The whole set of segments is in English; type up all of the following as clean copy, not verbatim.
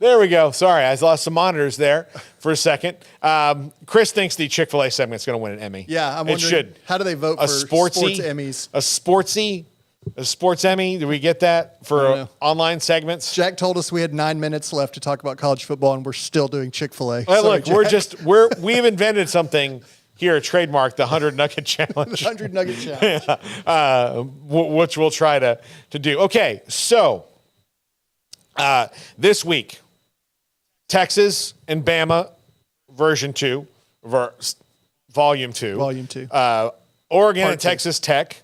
There we go. Sorry, I lost some monitors there for a second. Chris thinks the Chick-fil-A segment's going to win an Emmy. Yeah, I'm wondering, it should. How do they vote for sports Emmys? A sports Emmy? Do we get that for online segments? Jack told us we had 9 minutes left to talk about college football, and we're still doing Chick-fil-A. Well, look, we've invented something here, a trademark, the 100 Nugget Challenge. The 100 Nugget Challenge. Which we'll try to do. Okay, so this week, Texas and Bama version 2, volume 2. Volume 2. Oregon and Texas Tech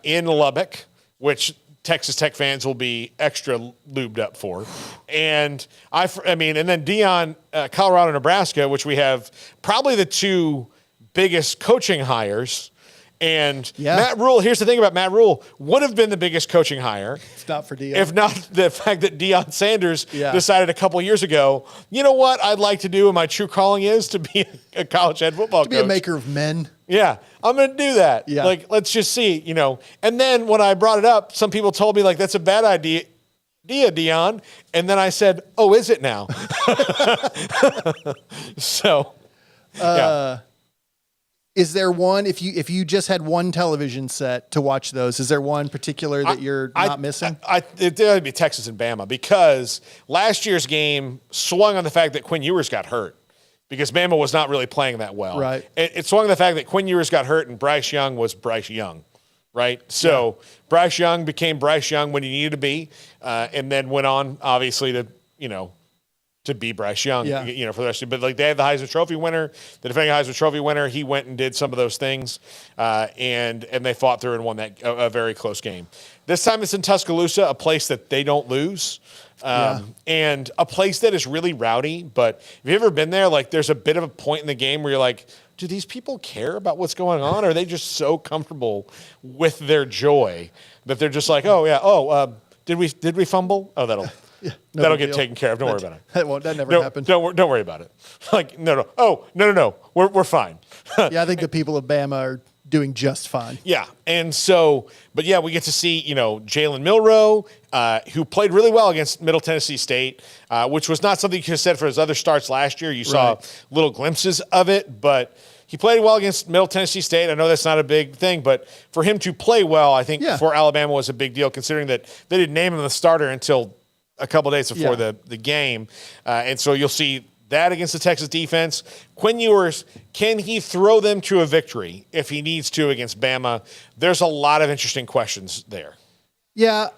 in Lubbock, which Texas Tech fans will be extra lubed up for. And and then Deion, Colorado, Nebraska, which we have probably the two biggest coaching hires. And Matt Rule, here's the thing about Matt Rule, would have been the biggest coaching hire. If not for Deion. If not the fact that Deion Sanders decided a couple years ago, you know what I'd like to do and my true calling is to be a college head football coach. To be a maker of men. Yeah, I'm going to do that. Yeah. Like, let's just see, And then when I brought it up, some people told me, like, that's a bad idea, Deion. And then I said, oh, is it now? So, yeah. Is there one, if you just had one television set to watch those, is there one particular that you're not missing? It would be Texas and Bama, because last year's game swung on the fact that Quinn Ewers got hurt because Bama was not really playing that well. Right. It swung on the fact that Quinn Ewers got hurt and Bryce Young was Bryce Young, right? So Bryce Young became Bryce Young when he needed to be, and then went on, obviously, to be Bryce Young, for the rest of it. But like, they had the Heisman Trophy winner, the defending Heisman Trophy winner. He went and did some of those things, and they fought through and won that a very close game. This time it's in Tuscaloosa, a place that they don't lose, and a place that is really rowdy. But have you ever been there? Like, there's a bit of a point in the game where you're like, do these people care about what's going on? Or are they just so comfortable with their joy that they're just like, did we fumble? Oh, that'll get taken care of. Don't worry about it. That never happened. Don't worry about it. Like, no. Oh, no. We're fine. Yeah, I think the people of Bama are doing just fine. Yeah. And so, but yeah, we get to see, Jalen Milroe, who played really well against Middle Tennessee State, which was not something you could have said for his other starts last year. You saw little glimpses of it, but he played well against Middle Tennessee State. I know that's not a big thing, but for him to play well, I think for Alabama was a big deal, considering that they didn't name him the starter until a couple days before the game. And so you'll see that against the Texas defense. Quinn Ewers, can he throw them to a victory if he needs to against Bama? There's a lot of interesting questions there. Yeah.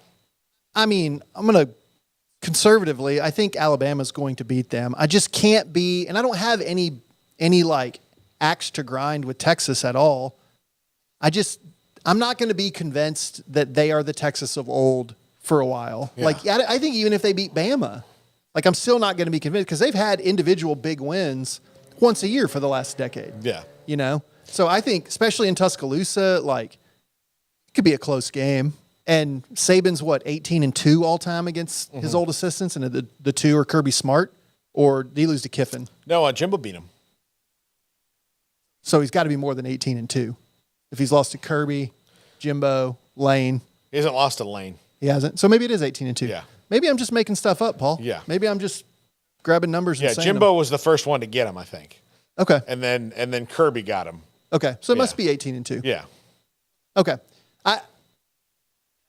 I'm going to conservatively, I think Alabama's going to beat them. I just can't be, and I don't have any like axe to grind with Texas at all. I'm not going to be convinced that they are the Texas of old for a while. Yeah. Like, I think even if they beat Bama, like, I'm still not going to be convinced, because they've had individual big wins once a year for the last decade. Yeah. So I think, especially in Tuscaloosa, like, it could be a close game. And Saban's 18-2 all time against his old assistants, and the two are Kirby Smart, or did he lose to Kiffin? No, Jimbo beat him. So he's got to be more than 18-2. If he's lost to Kirby, Jimbo, Lane. He hasn't lost to Lane. He hasn't. So maybe it is 18-2. Yeah. Maybe I'm just making stuff up, Paul. Yeah. Maybe I'm just grabbing numbers and saying Jimbo was the first one to get him, I think. Okay. And then Kirby got him. Okay. So it must be 18-2. Yeah. Okay. I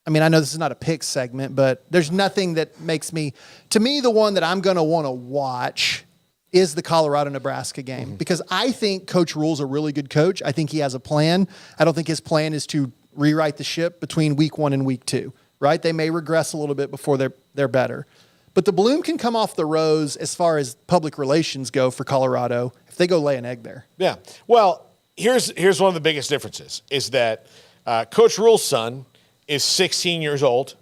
know this is not a pick segment, but there's nothing that makes me, to me, the one that I'm going to want to watch is the Colorado-Nebraska game, because I think Coach Rule's a really good coach. I think he has a plan. I don't think his plan is to rewrite the ship between week 1 and week 2, right? They may regress a little bit before they're better. But the bloom can come off the rose as far as public relations go for Colorado if they go lay an egg there. Yeah. Well, here's one of the biggest differences is that Coach Rule's son is 16 years old,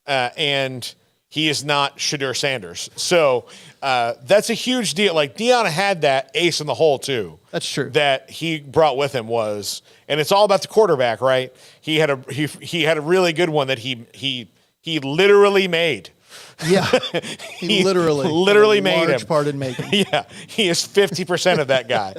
and he is not Shedeur Sanders. So that's a huge deal. Like, Deion had that ace in the hole too. That's true. That he brought with him was, and it's all about the quarterback, right? He had a really good one that he literally made. Yeah, he literally made him. Large part in making. Yeah, he is 50% of that guy.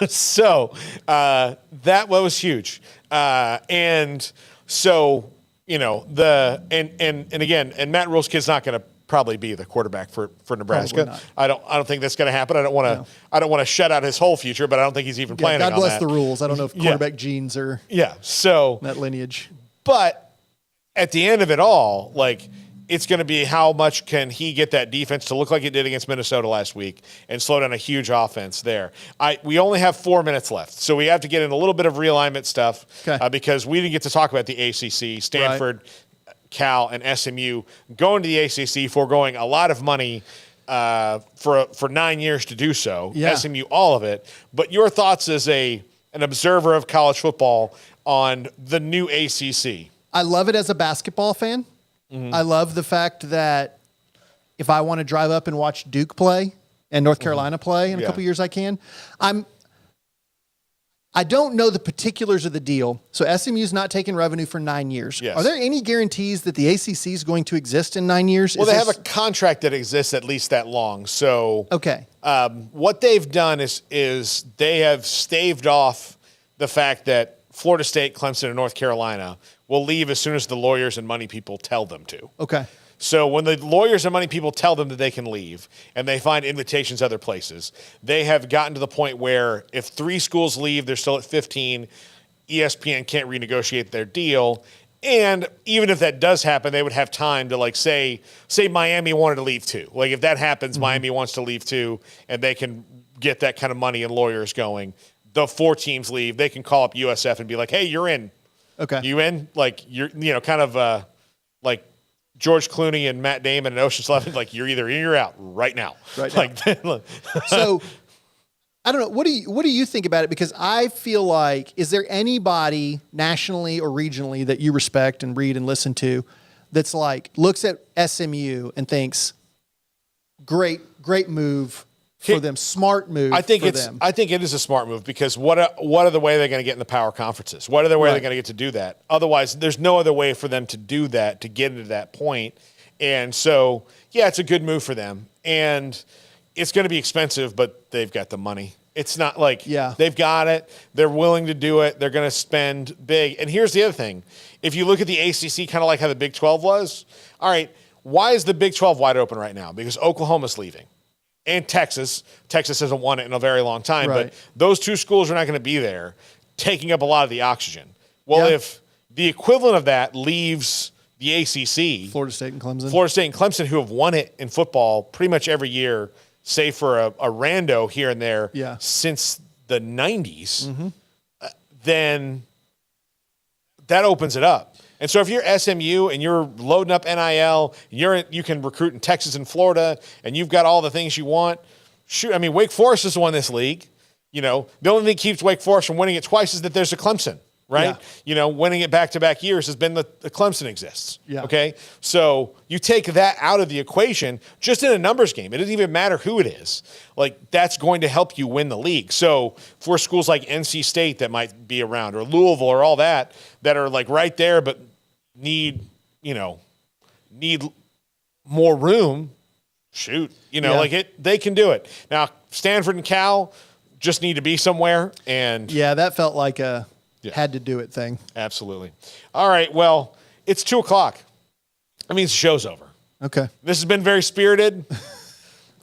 So that was huge, and so. And again, Matt Rule's kid's not going to probably be the quarterback for Nebraska. not. I don't think that's going to happen. I don't want to shut out his whole future, but I don't think he's even planning on that. God bless the rules. I don't know if quarterback genes are so that lineage. But at the end of it all, like, it's going to be how much can he get that defense to look like it did against Minnesota last week and slow down a huge offense there. We only have 4 minutes left, so we have to get in a little bit of realignment stuff because we didn't get to talk about the ACC, Stanford, Cal, and SMU going to the ACC, foregoing a lot of money for 9 years to do so. Yeah. SMU, all of it. But your thoughts as an observer of college football on the new ACC? I love it as a basketball fan. Mm-hmm. I love the fact that if I want to drive up and watch Duke play and North Carolina play in a couple years, I can. I don't know the particulars of the deal. So SMU's not taking revenue for 9 years. Yes. Are there any guarantees that the ACC is going to exist in 9 years? Well, they have a contract that exists at least that long. So what they've done is they have staved off the fact that Florida State, Clemson, and North Carolina will leave as soon as the lawyers and money people tell them to. Okay. So when the lawyers and money people tell them that they can leave and they find invitations other places, they have gotten to the point where if 3 schools leave, they're still at 15. ESPN can't renegotiate their deal. And even if that does happen, they would have time to, like, say Miami wanted to leave too. Like, if that happens, Miami wants to leave too, and they can get that kind of money and lawyers going. The 4 teams leave. They can call up USF and be like, hey, you're in. Okay. You in? Like, you're, kind of like George Clooney and Matt Damon and Ocean's 11, like, you're either in or you're out right now. Right now. So, I don't know. What do you think about it? Because I feel like, is there anybody nationally or regionally that you respect and read and listen to that's like, looks at SMU and thinks, great move for them, smart move for them? I think it is a smart move because what other way are they going to get in the power conferences? What other way are they going to get to do that? Otherwise, there's no other way for them to do that, to get into that point. And so, it's a good move for them. And it's going to be expensive, but they've got the money. It's not like they've got it. They're willing to do it. They're going to spend big. And here's the other thing. If you look at the ACC, kind of like how the Big 12 was, all right, why is the Big 12 wide open right now? Because Oklahoma's leaving. And Texas hasn't won it in a very long time, but those 2 schools are not going to be there, taking up a lot of the oxygen. Well, if the equivalent of that leaves the ACC, Florida State and Clemson, who have won it in football pretty much every year, save for a rando here and there since the 90s, then that opens it up. And so if you're SMU and you're loading up NIL, you can recruit in Texas and Florida, and you've got all the things you want. Shoot, I mean, Wake Forest has won this league. The only thing that keeps Wake Forest from winning it twice is that there's a Clemson, right? Winning it back-to-back years has been the Clemson exists. Okay? So you take that out of the equation, just in a numbers game. It doesn't even matter who it is. Like, that's going to help you win the league. So for schools like NC State that might be around, or Louisville, or all that are like right there but need more room, they can do it. Now, Stanford and Cal just need to be somewhere. And that felt like a had to do it thing. Absolutely. All right, well, it's 2:00. That means the show's over. Okay. This has been very spirited.